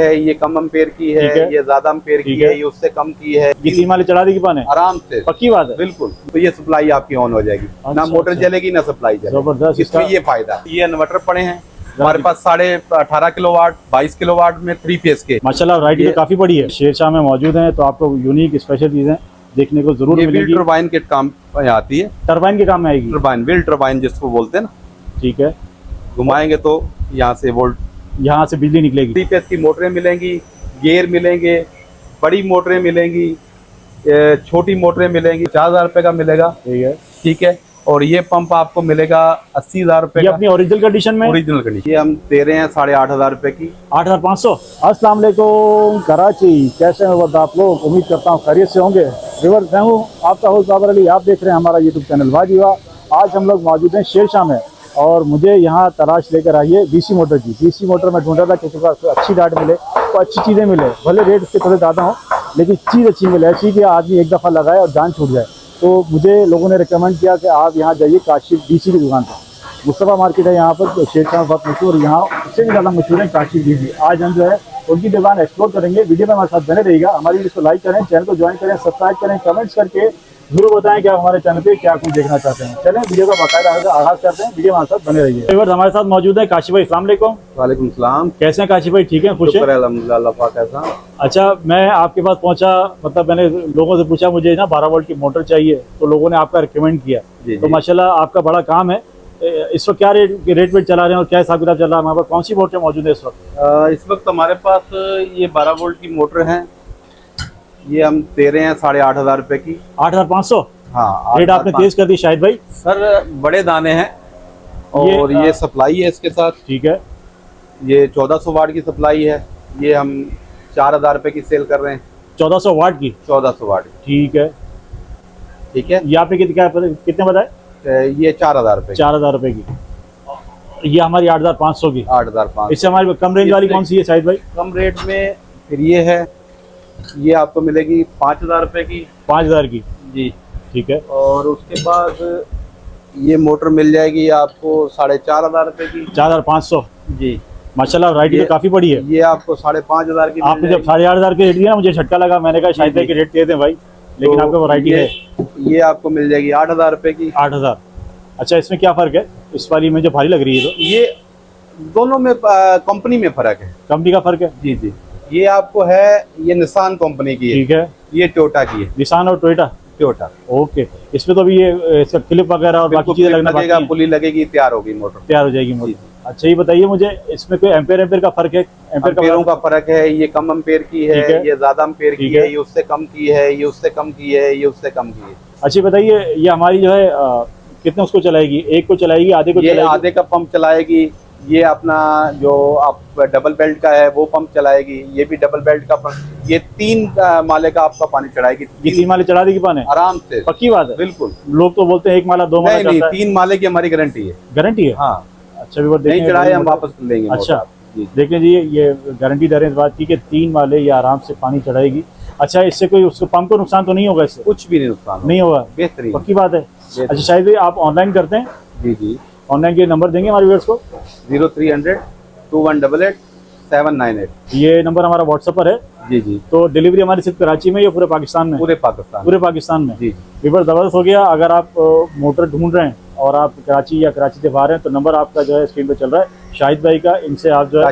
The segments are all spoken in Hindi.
है, ये कम अम्पेयर की है, ये ज्यादा अम्पेयर की है, ये उससे कम की है। 20 वाले चढ़ा देगी पाने आराम से, पक्की बात है। बिल्कुल। तो ये सप्लाई आपकी ऑन हो जाएगी, ना मोटर जलेगी ना सप्लाई जलेगी। जबरदस्त, इसमें ये फायदा। ये इन्वर्टर पड़े हैं हमारे पास 18.5 किलोवाट 22 किलोवाट में 3 फेज के। माशाल्लाह वैरायटी तो काफी बड़ी है। शेरशाह में मौजूद है तो आपको यूनिक स्पेशल चीजें देखने को जरूर मिलेगी। टरबाइन के काम आती है, टरबाइन के काम में आएगी। टरबाइन, व्हील टरबाइन जिसको बोलते हैं ना, ठीक है। घुमाएंगे तो यहाँ से वोल्ट, यहाँ से बिजली निकलेगी। 3 फेज की मोटरें मिलेंगी, गियर मिलेंगे, बड़ी मोटरें मिलेंगी, छोटी मोटरें मिलेंगी। 50,000 रुपए का मिलेगा, ठीक है। और ये पंप आपको मिलेगा 80,000 रुपए का। अपनी ओरिजिनल कंडीशन में, ओरिजिनल कंडीशन। ये हम दे रहे हैं 8,500 रुपए की, 8,500। अस्सलाम वालेकुम कराची, कैसे हैं वक्त आप लोग? उम्मीद करता हूँ खैरियत से होंगे। व्यूअर्स, मैं हूँ आपका होस्ट बाबर अली, आप देख रहे हैं हमारा यूट्यूब चैनल वाजीवा। आज हम लोग मौजूद हैं शेरशाह में और मुझे यहाँ तलाश लेकर आई है डीसी मोटर की। डीसी मोटर में ढूंढ रहा था किसी को अच्छी डाट मिले, तो अच्छी चीज़ें मिले, भले रेट उसके थोड़े ज़्यादा हो लेकिन चीज़ अच्छी मिले, ऐसी कि आदमी एक दफ़ा लगाए और जान छूट जाए। तो मुझे लोगों ने रिकमेंड किया कि आप यहाँ जाइए काशिफ डीसी की दुकान पर। मुस्तफ़ा मार्केट है यहाँ पर, शेरशाह बहुत मशहूर, यहाँ उससे भी ज़्यादा मशहूर है काशिफ डीसी। आज हम जो है उनकी दुकान एक्सप्लोर करेंगे। वीडियो में हमारे साथ बने रहिएगा। हमारी वीडियो को लाइक करें, चैनल को ज्वाइन करें, सब्सक्राइब करें, कमेंट्स करके जरूर बताएं कि आप हमारे चैनल पे क्या कुछ देखना चाहते हैं। चलें वीडियो का बाकायदा आगाज करते हैं। वीडियो हमारे साथ बने रहिए। हमारे साथ मौजूद है काशिफ भाई। अस्सलाम वालेकुम। वालेकुम सलाम। कैसे हैं काशिफ भाई? ठीक है, खुश है? अल्हम्दुलिल्लाह पाक ऐसा। अच्छा, मैं आपके पास पहुंचा, मतलब मैंने लोगों से पूछा मुझे ना 12 वोल्ट की मोटर चाहिए, तो लोगों ने आपका रिकमेंड किया। तो माशाल्लाह आपका बड़ा काम है। इस वक्त क्या रेट वेट चला रहे हैं और क्या हिसाब किताब चल रहा है? हमारे पास कौन सी मोटर मौजूद है इस वक्त? इस वक्त हमारे पास ये 12 वोल्ट की मोटर है, ये हम दे रहे हैं 8,500 रुपए की। 8,500? हाँ, रेट आपने तेज कर दी शायद भाई। सर बड़े दाने हैं और ये सप्लाई है इसके साथ, ठीक है। ये 1400 वाट की सप्लाई है, ये हम 4,000 रुपए की सेल कर रहे हैं। 1400 वाट की? 1400 वाट, ठीक है। ठीक है, ये आपने कितने बताए? ये 4,000 रुपए। 4,000 रुपए की। ये हमारी 8,500 की। 8,500। इससे हमारी कम रेंज वाली कौन सी है शायद भाई? कम रेट में फिर ये है, ये आपको मिलेगी 5,000 रुपए की। 5,000 की जी, ठीक है। और उसके बाद ये मोटर मिल जाएगी आपको 4,500 रुपए की। 4,500 जी। माशाल्लाह वैरायटी तो काफी बड़ी है। ये आपको 5,500 की। आपने जब 8,500 के रेट दिया ना, मुझे झटका लगा, मैंने कहा शायद के रेट दे दें भाई, लेकिन तो आपको वैरायटी है। ये आपको मिल जाएगी 8,000 रुपए की। 8,000। अच्छा, इसमें क्या फर्क है? इस वाली में जो भारी लग रही है, तो ये दोनों में कंपनी में फर्क है। कंपनी का फर्क है? जी जी। ये आपको है, ये निसान कंपनी की है, ठीक है। ये टोयोटा की है। निसान और टोयोटा? टोयोटा। ओके। इसमें तो अभी ये इसका क्लिप वगैरह और बाकी चीजें लगना बाकी है। पुली लगेगी, तैयार होगी मोटर, तैयार हो जाएगी मोटर। अच्छा, ये बताइए मुझे, इसमें कोई एम्पेयर का फर्क है? एम्पेयरों का फर्क है। ये कम अम्पेयर की है, ये ज्यादा अम्पेयर की है, ये उससे कम की है, ये उससे कम की है, ये उससे कम की है। अच्छा बताइए, ये हमारी जो है कितने उसको चलाएगी? एक को चलाएगी, आधे को चलाएगी? आधे का पंप चलाएगी। ये अपना जो आप डबल बेल्ट का है वो पंप चलाएगी। ये भी डबल बेल्ट का पंप। ये 3 माले का आपका पानी चढ़ाएगी। 3 माले चढ़ा देगी पानी आराम से? पक्की बात है? बिल्कुल। लोग तो बोलते हैं 1 माला 2 माला। नहीं, 3 माले की हमारी गारंटी है। गारंटी है? हाँ। अच्छा, नहीं चढ़ाए हम वापस लेंगे। अच्छा, देख लीजिए, ये गारंटी दे रहे हैं इस बात की कि 3 माले ये आराम से पानी चढ़ाएगी। अच्छा, इससे कोई उसको पंप को नुकसान तो नहीं होगा? इससे कुछ भी नहीं नुकसान नहीं होगा? बेहतरीन, पक्की बात है। अच्छा शायद भाई आप ऑनलाइन करते हैं? जी जी। ऑनलाइन के नंबर देंगे हमारे व्यूअर्स को? 0300 2188 798। ये नंबर हमारा व्हाट्सएप पर है। जी जी। तो डिलीवरी हमारी सिर्फ कराची में या पूरे पाकिस्तान में? पूरे पाकिस्तान में। जी। व्यूअर्स जबरदस्त हो गया। अगर आप मोटर ढूंढ रहे हैं और आप कराची या कराची से बाहर हैं तो नंबर आपका जो है स्क्रीन पर चल रहा है, शाहिद भाई का। इनसे आप जो है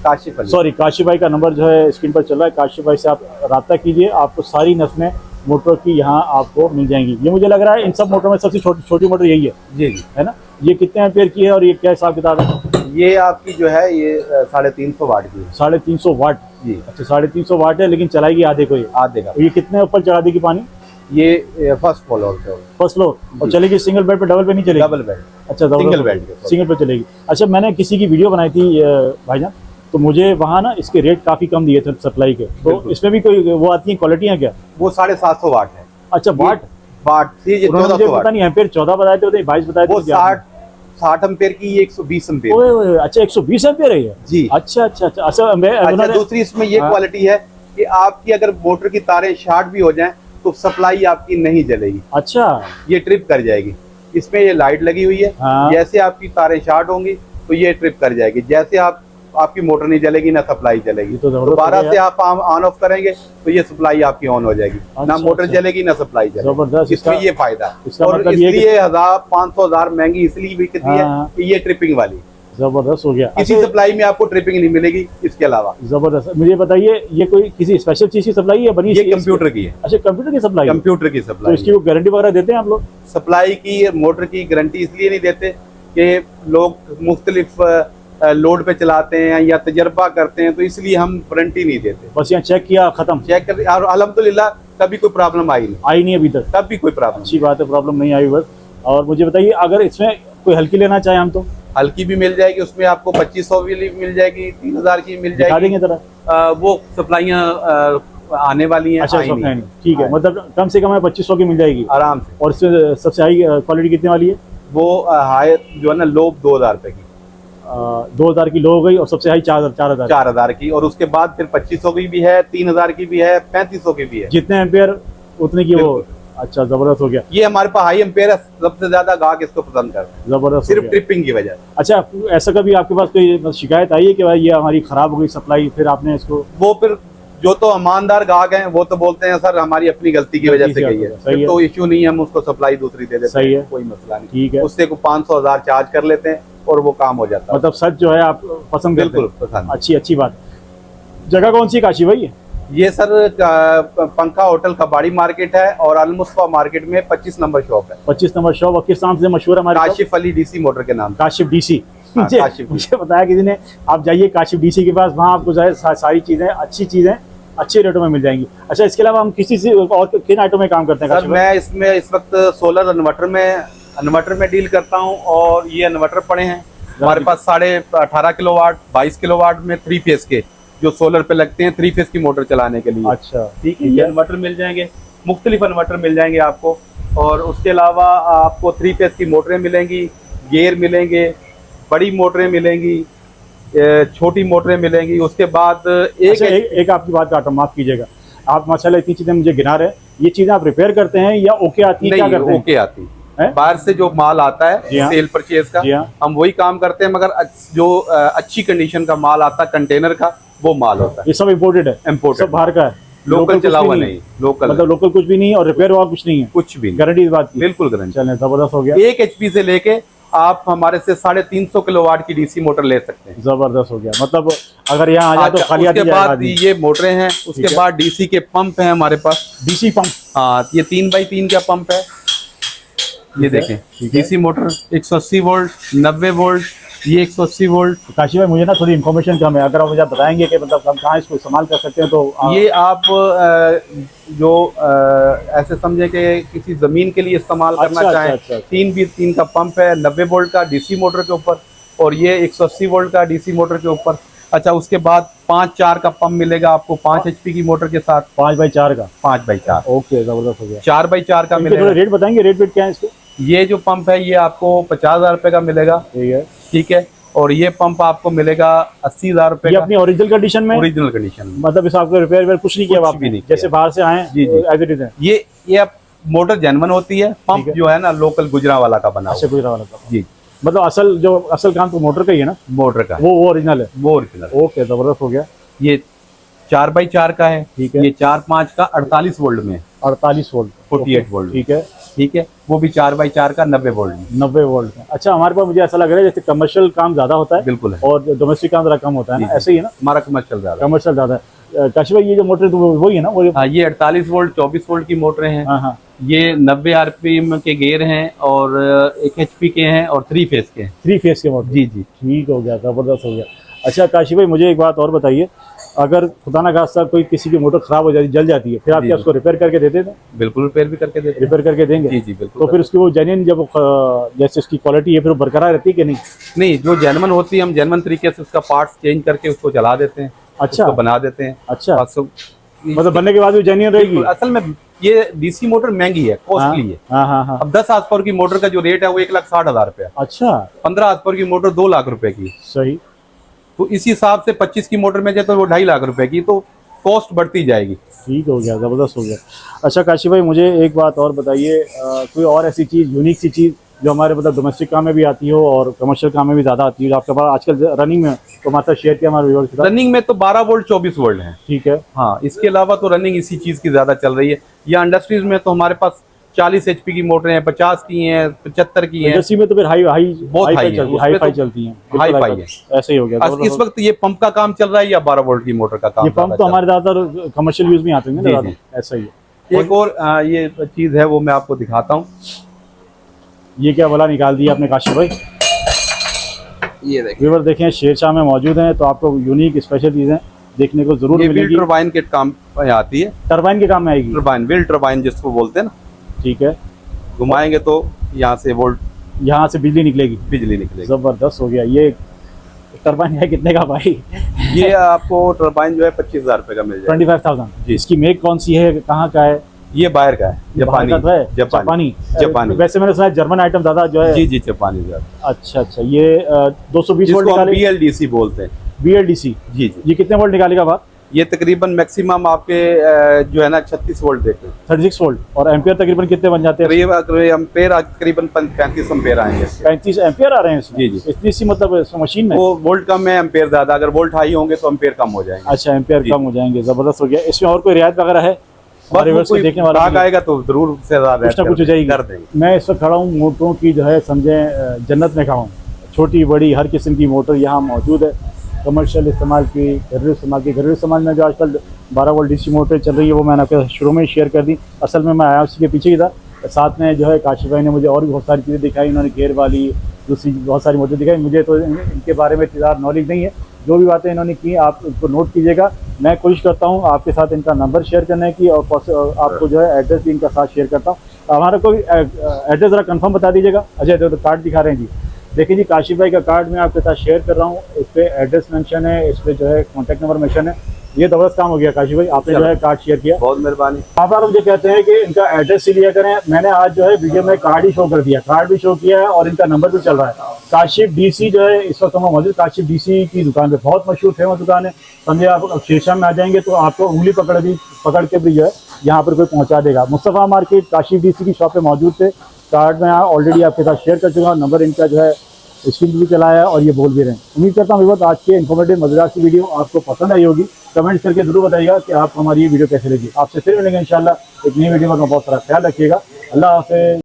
काशिफ भाई का नंबर जो है स्क्रीन पर चल रहा है। काशिफ भाई से आप रब्ता कीजिए, आपको सारी नस्लें मोटर की यहाँ आपको मिल जाएंगी। ये मुझे लग रहा है इन सब मोटर में सबसे छोटी मोटर यही है। जी जी, है ना? ये कितने एम्पेयर की है और ये क्या हिसाब किताब है? ये आपकी जो है ये 350 वाट की है। 350 वाट? जी। अच्छा, 350 वाट है, लेकिन चलाएगी आधे को? आधे का। ये कितने ऊपर चढ़ा देगी पानी? ये फर्स्ट फ्लोर। और चलेगी सिंगल बेड पे, डबल पे नहीं चलेगी? Double bed. अच्छा, सिंगल पे चलेगी। अच्छा, मैंने किसी की वीडियो बनाई थी भाईजान, तो मुझे वहाँ ना इसके रेट काफी कम दिए थे सप्लाई के। तो इसमें भी कोई वो आती है क्वालिटियाँ क्या? वो 750 वाट है। अच्छा, वाट मुझे पता नहीं, एम्पेयर 14 बताए थे, 22 बताए थे। 60 एम्पेयर की, 120 एम्पेयर। अच्छा, 120 एम्पेयर है ये? जी। अच्छा। दूसरी इसमें ये क्वालिटी है कि आपकी अगर मोटर की तारें शॉर्ट भी हो जाएं तो सप्लाई आपकी नहीं जलेगी। अच्छा, ये ट्रिप कर जाएगी। इसमें ये लाइट लगी हुई है। हाँ। जैसे आपकी तारें शॉर्ट होंगी तो ये ट्रिप कर जाएगी। जैसे आप आपकी मोटर नहीं जलेगी ना सप्लाई चलेगी। तो जबरदस्त दोबारा हो गया। से आप ऑन ऑफ करेंगे तो ये सप्लाई आपकी ऑन हो जाएगी, ना मोटर अच्छा। जलेगी ना सप्लाई जलेगी। जबरदस्त। इसमें ये फायदा है। इसका और मतलब ये कि- इसलिए 1500 महंगी इसलिए बिकती है हाँ। कि ये ट्रिपिंग वाली, जबरदस्त हो गया। किसी अच्छा, सप्लाई में आपको ट्रिपिंग नहीं मिलेगी इसके अलावा। जबरदस्त। मुझे बताइए ये कोई किसी स्पेशल चीज की सप्लाई है बनी? ये कंप्यूटर की है, अच्छा, कंप्यूटर की सप्लाई है। कंप्यूटर की तो सप्लाई। इसकी वो गारंटी वगैरह देते हैं आप लोग? सप्लाई की मोटर की गारंटी इसलिए नहीं देते कि लोग मुख्तलिफ लोड पे चलाते हैं या तजर्बा करते हैं, तो इसलिए हम वारंटी नहीं देते। बस यहाँ चेक किया, खत्म। चेक कर, और अल्हम्दुलिल्लाह कभी कोई प्रॉब्लम आई नहीं, आई नहीं अभी तक? तब भी कोई प्रॉब्लम। अच्छी बात है, प्रॉब्लम नहीं आई बस। और मुझे बताइए अगर इसमें कोई हल्की लेना चाहे हम तो? हल्की भी मिल जाएगी, उसमें आपको 2500 भी मिल जाएगी, 3000 की मिल दिखा जाएगी। देंगे जरा। वो सप्लाइयाँ आने वाली हैं, अच्छा, आई नहीं। ठीक है, हाँ। मतलब कम से कम 2500 की मिल जाएगी। आराम से। और इसमें सबसे हाई क्वालिटी कितने वाली है? वो हाई जो है ना लो 2000 रुपए की, 2000 की लो हो गई, और सबसे हाई 4000। 4000 की, और उसके बाद फिर 2500 की भी है, 3000 की भी है, 3500 की भी है। जितने एम्पेयर उतने की वो। अच्छा, जबरदस्त हो गया। ये हमारे पास हाई एम्पेयर है, सबसे ज्यादा गाहक इसको पसंद करते हैं, जबरदस्त हो सिर्फ गया। ट्रिपिंग की वजह से। अच्छा, ऐसा कभी आपके पास कोई शिकायत आई है कि भाई ये हमारी खराब हो गई सप्लाई, फिर आपने इसको? वो फिर जो तो ईमानदार गाहक हैं वो तो बोलते हैं सर हमारी अपनी गलती की वजह से गई है, सही फिर है। तो इश्यू नहीं है, हम उसको सप्लाई दूसरी दे देते सही हैं, है। कोई मसला नहीं। ठीक है, उससे को 500 1000 चार्ज कर लेते हैं और वो काम हो जाता है। मतलब सच जो है आप पसंद करते बिल्कुल हैं। पसंद। अच्छी बात। जगह कौन सी काशी भाई? ये सर पंखा होटल कबाड़ी मार्केट है और अलमुस्तफा मार्केट में 25 नंबर शॉप है। 25 नंबर शॉप। और किस नाम से मशहूर है हमारे? काशिफ अली डीसी मोटर के नाम से। काशिफ डीसी। हाँ, मुझे काशिफ मुझे बताया किसी ने, आप जाइए काशिफ डीसी के पास, वहाँ आपको जो है सारी चीजें, अच्छी चीजें अच्छे रेटों में मिल जाएंगी। अच्छा, इसके अलावा हम किसी से और किन आइटम में काम करते हैं सर काशिफ भाई? मैं इसमें इस वक्त सोलर इन्वर्टर में डील करता हूँ, और ये इन्वर्टर पड़े हैं हमारे पास 18.5 किलोवाट 22 किलोवाट में 3 फेज के, जो सोलर पे लगते हैं 3 फेज की मोटर चलाने के लिए। अच्छा, ठीक है, ये इन्वर्टर मिल जाएंगे, मुख्तलिफ इन्वर्टर मिल जाएंगे आपको। और उसके अलावा आपको 3 फेज की मोटरें मिलेंगी, गियर मिलेंगे, बड़ी मोटरें मिलेंगी, छोटी मोटरें मिलेंगी। उसके बाद अच्छा, एक आपकी बात काटा, माफ कीजिएगा, आप माशाल्लाह इतनी चीजें मुझे गिना रहे हैं, ये चीजें आप रिपेयर करते हैं या ओके आती है? क्या नहीं, करते हैं? ओके आती हैं? बाहर से जो माल आता जी है हाँ। सेल परचेज का, जी हाँ। हम वही काम करते हैं, मगर जो अच्छी कंडीशन का माल आता है कंटेनर का, वो माल होता है ये सब इम्पोर्टेड है? इम्पोर्टेड, सब बाहर का है? लोकल कुछ चला भी हुआ नहीं, लोकल मतलब लोकल कुछ भी नहीं है, और रिपेयर वाला कुछ नहीं है? कुछ भी नहीं, गारंटी इस बात की? बिल्कुल गारंटी। चलें, जबरदस्त हो गया। 1 HP से लेके आप हमारे से 350 किलोवाट की डीसी मोटर ले सकते हैं। जबरदस्त हो गया। मतलब अगर यहाँ आ जाए तो अच्छा, खाली हाथ उसके ही जाएगा बाद आदमी। ये मोटरें हैं, ठीक उसके है। बाद डीसी के पंप हैं हमारे पास। DC pump? हाँ, ये 3x3 का पंप है, ये देखें। ठीक है। डीसी मोटर 180 वोल्ट, 90 वोल्ट, ये 180 वोल्ट। काशी भाई मुझे ना थोड़ी इन्फॉर्मेशन कम है, अगर आप मुझे बताएंगे कि मतलब हम कहाँ इसको इस्तेमाल कर सकते हैं तो ये आप ऐसे समझे कि किसी जमीन के लिए इस्तेमाल करना अच्छा, चाहें, अच्छा। 3x3 का पंप है 90 वोल्ट का डीसी मोटर के ऊपर, और ये 180 वोल्ट का डीसी मोटर के ऊपर। अच्छा, उसके बाद 5-4 का पंप मिलेगा आपको 5 HP की मोटर के साथ, 5x4 का? 5x4। ओके, जबरदस्त हो गया। 4x4 का इनके मिलेगा। थोड़े रेट बताएंगे, रेट वेट क्या है इसके? ये जो पंप है ये आपको 50,000 रुपए का मिलेगा, ठीक है। ठीक है। और ये पंप आपको मिलेगा 80,000 रुपए ये का, अपनी ओरिजिनल कंडीशन में? ओरिजिनल कंडीशन में। मतलब इस आपको रिपेयर वेयर कुछ नहीं किया कुछ आपने? भी नहीं जैसे किया। बाहर से आए जी, जी। एज इट इज है? ये अब मोटर जेन्युइन होती है, ठीक पंप है। जो है ना लोकल गुजरांवाला का बना अच्छा, हुआ गुजरा वाला का। जी, मतलब असल काम तो मोटर का ही है ना? मोटर का, वो ओरिजिनल है? वो ओरिजिनल। ओके, जबरदस्त हो गया। ये 4x4 का है, ठीक है। ये 4-5 का 48 वोल्ट में, 48 वोल्ट, 48 वोल्ट, ठीक है। ठीक है। वो भी 4x4 का 90 वोल्ट में। 90 वोल्ट में। अच्छा, हमारे पास मुझे ऐसा लग रहा है जैसे कमर्शियल काम ज्यादा होता है बिल्कुल है, और डोमेस्टिक काम जरा कम होता है ना, जी, ऐसे ही है ना? हमारा कमर्शियल ज्यादा। कमर्शियल ज्यादा है। काशी भाई ये जो मोटर तो वही है ना? वो हाँ, ये 48 वोल्ट 24 वोल्ट की मोटरें हैं। हाँ हाँ, ये 90 RPM के गेयर हैं और 1 HP के हैं और 3 फेज के हैं। 3 फेस के मोटर? जी जी। ठीक हो गया, जबरदस्त हो गया। अच्छा काशी भाई मुझे एक बात और बताइए, अगर खुदा ना खास्ता कोई किसी की मोटर खराब हो जाती, जल जाती है, फिर आप जी, क्या जी। उसको रिपेयर करके दे देते हैं? बिल्कुल रिपेयर भी करके देते हैं। रिपेयर करके देंगे? जी जी बिल्कुल। तो फिर उसकी वो जेन्युइन जब जैसे उसकी क्वालिटी है फिर वो बरकरार रहती है कि नहीं? नहीं, जो जेन्युइन होती है हम जेन्युइन तरीके से उसका पार्ट्स चेंज करके उसको चला देते हैं, अच्छा, उसको बना देते हैं। अच्छा, बस मतलब बनने के बाद भी जेन्युइन रहेगी? बिल्कुल। असल में ये डीसी मोटर महंगी है, कॉस्टली है। हाँ हाँ हाँ। अब 10 हार्स पावर की मोटर का जो रेट है वो 1,60,000 रुपया, अच्छा, 15 हार्स पावर की मोटर 2 लाख रुपए की। सही। तो इसी हिसाब से 25 की मोटर में जाए तो वो 2.5 लाख रुपए की, तो कॉस्ट बढ़ती जाएगी। ठीक हो गया, ज़बरदस्त हो गया। अच्छा काशी भाई मुझे एक बात और बताइए, कोई और ऐसी चीज़ यूनिक सी चीज़ जो हमारे मतलब डोमेस्टिक काम में भी आती हो और कमर्शियल काम में भी ज़्यादा आती है, जो आपके पास आजकल रनिंग में, तो हमारे शेयर किया हमारे व्यूअर्स के साथ। रनिंग में तो 12 वोल्ट 24 वोल्ट है। ठीक है। हाँ, इसके अलावा तो रनिंग इसी चीज की ज्यादा चल रही है। या इंडस्ट्रीज में तो हमारे पास 40 HP की मोटरें हैं, 50 की हैं, 75 की हैं। इंडस्ट्री में तो फिर हाई बहुत हाई है, हाई फाई चलती हैं, हाई फाई है। ऐसे ही हो गया। इस वक्त ये पंप का काम चल रहा है या 12 वोल्ट की मोटर का काम? ये पंप तो हमारे ज़्यादातर कमर्शियल यूज में आते हैं ना, ऐसा ही है। एक और ये चीज है वो मैं आपको दिखाता हूँ। ये क्या वाला निकाल दिया आपने काशिफ भाई? ये देखिए, व्यूअर देखें शेरशाह में मौजूद हैं, तो आपको यूनिक स्पेशल चीज़ें देखने को जरूर मिलेगी। टरबाइन के काम में आती है, टरबाइन के काम में आएगी। टरबाइन, व्हील टरबाइन जिसको बोलते हैं ना। ठीक है। घुमाएंगे तो यहाँ से वोल्ट, यहाँ से बिजली निकलेगी। बिजली निकलेगी। जबरदस्त हो गया। ये टरबाइन है कितने का भाई? ये आपको टरबाइन जो है 25,000 रुपए का मिल जाएगा। 25,000 जी। इसकी मेक कौन सी है, कहाँ का है? ये बाहर का है, जापानी। जापानी। जापानी। वैसे मैंने सुना है जर्मन आइटम ज्यादा जो है। जी जी, जापानी ज्यादा। अच्छा अच्छा, ये 220 वोल्ट जिसको हम निकाले, BLDC बोलते हैं। BLDC। जी जी। ये कितने वोल्ट निकालेगा बात? ये तकरीबन मैक्सिमम आपके जो है ना 36 वोल्ट देते हैं। 36 वोल्ट। और एम्पियर तकरीबन कितने बन जाते हैं? तकरीबन 35 एम्पेयर आएंगे। 35 एम्पियर आ रहे हैं इसमें? जी जी। इतनी सी मतलब इस मशीन में? वो वोल्ट कम है, एम्पेयर ज्यादा। अगर वोल्ट हाई होंगे तो एम्पेयर कम हो जाएंगे। अच्छा, एम्पियर कम हो जाएंगे। जबरदस्त हो गया। इसमें और कोई रियायत वगैरह है? कोई देखने वाला भाग आएगा तो जरूर से ज्यादा कुछ ना कुछ हो जाएगी। कर देंगे। मैं इस वक्त खड़ा हूँ मोटरों की जो है समझे जन्नत में खड़ा हूँ। छोटी बड़ी हर किस्म की मोटर यहाँ मौजूद है। कमर्शियल इस्तेमाल की, घरेलू इस्तेमाल की। घरेलू इस्तेमाल में जो आजकल 12 वोल्ट DC मोटर चल रही है वो मैंने आपके शुरू में ही शेयर कर दी। असल में मैं आया उसी के पीछे ही था। साथ में जो है काशिफ भाई ने मुझे और भी बहुत सारी चीज़ें दिखाई। उन्होंने गेयर वाली दूसरी बहुत सारी मोटर दिखाई। मुझे तो इनके बारे में इतना नॉलेज नहीं है। जो भी बातें इन्होंने की आप उसको नोट कीजिएगा। मैं कोशिश करता हूँ आपके साथ इनका नंबर शेयर करने की और आपको जो है एड्रेस भी इनका साथ शेयर करता हूँ। हमारा कोई एड्रेस ज़रा कंफर्म बता दीजिएगा। अच्छा, तो कार्ड दिखा रहे हैं जी। देखिए जी, काशिफ भाई का कार्ड मैं आपके साथ शेयर कर रहा हूँ। इस पर एड्रेस मेंशन है, इस पर जो है कॉन्टैक्ट नंबर मेंशन है। ये जबरदस्त काम हो गया काशिफ भाई, आपने जो है कार्ड शेयर किया, बहुत मेहरबानी। आप मुझे कहते हैं कि इनका एड्रेस ही लिया करें। मैंने आज जो है वीडियो में कार्ड ही शो कर दिया, कार्ड भी शो किया है और इनका नंबर भी चल रहा है। काशिफ DC जो है इस वक्त हम मौजूद काशिफ DC की दुकान पे, बहुत मशहूर फेमस दुकान है। समझे आप शेरशाह में आ जाएंगे तो आपको उंगली पकड़ के भी जो है यहाँ पर कोई पहुँचा देगा। मुस्तफ़ा मार्केट काशिफ DC की शॉप पे मौजूद थे। कार्ड में ऑलरेडी आपके साथ शेयर कर चुका हूँ। नंबर इनका जो है स्क्रीन भी चलाया है और ये बोल भी रहे हैं। उम्मीद करता हूँ आज के इन्फॉर्मेटिव मजेदार की वीडियो आपको पसंद आई होगी। कमेंट्स करके जरूर बताइएगा कि आप हमारी ये वीडियो कैसे लगी। आपसे फिर मिलेंगे इंशाल्लाह एक नई वीडियो में। बहुत सारा ख्याल रखिएगा। अल्लाह हाफ़िज़।